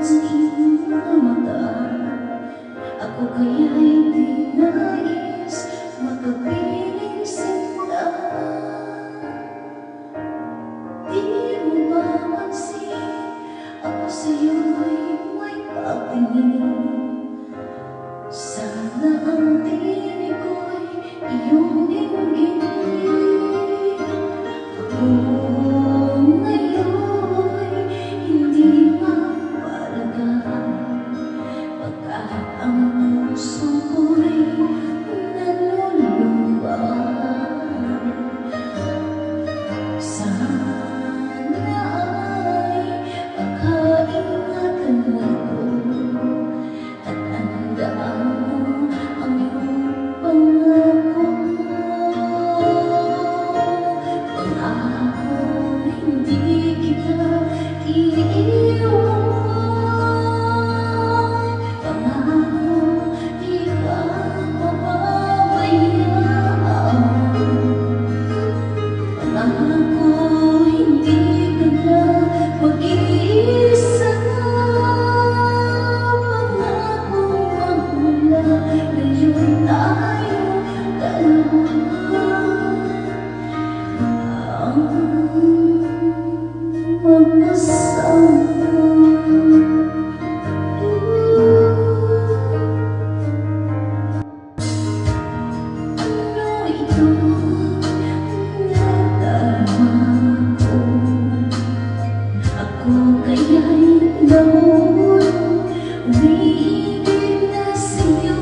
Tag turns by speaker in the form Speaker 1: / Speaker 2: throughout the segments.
Speaker 1: sa iyong mga mata. Ako kaya'y di nais makapiling sinta. Di mo mapansin, ako sa'yo'y may pagtingin. Sana ang tinig ko'y iyong dinggin. Ako ngayon'y hindi mapalagan, pagkat ang puso ko'y naluluwag. Sana ay pagkaingatan mo ito at tandaan mo ang iyong pangako. Pangako hindi kita iiwan. Pangako di ka pababayaan. Pangako hindi ka na mag-iisa. Pangako magmula ngayon tayo dalawa ang magkasama. Ano ito nadarama ko? Ako kaya'y naman umiibig na sa'yo.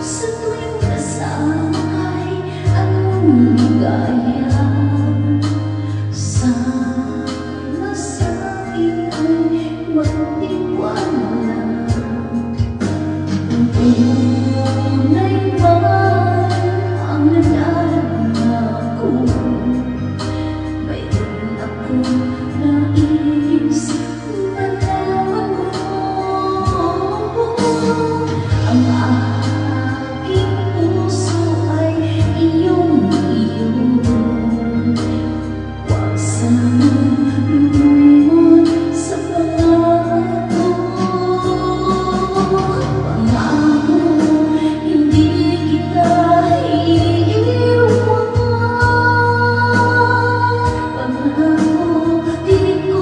Speaker 1: Sa tuwing kasama ka'y anong ligaya. Sana sa'kin ay magtiwala. Tunay man ang nadarama ko, mayroon akong nais malaman mo. Ang aking puso ay iyong-iyo. Huwag sanang lumulunod sa pangako. Pangako hindi kita iiwan. Pangako di ko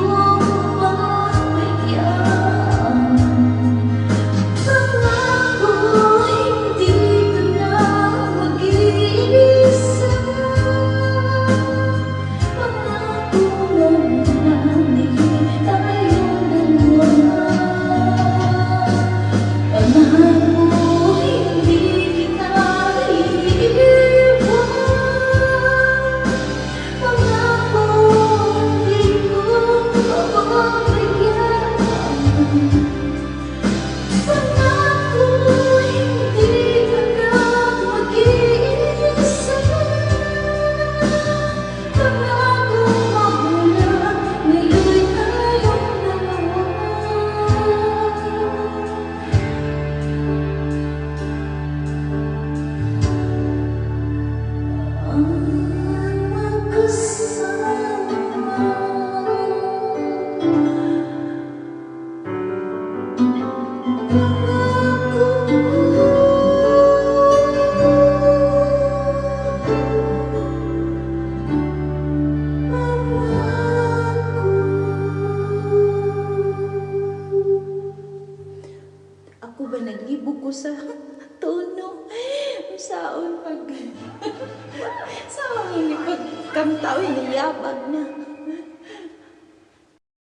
Speaker 1: papabayaan. Pangako hindi ka na mag-iisa. Pangako magmula ngayon tayo dalawa. Pangako hindi kita iiwan. Pangako di ko papabayaan. Pangako hindi ka na mag-iisa. Pangako magmula ngayon tayong dalawa ang ako ba naglibog ko sa tono? Saon pag sa mga pagkantaw, niyabag na.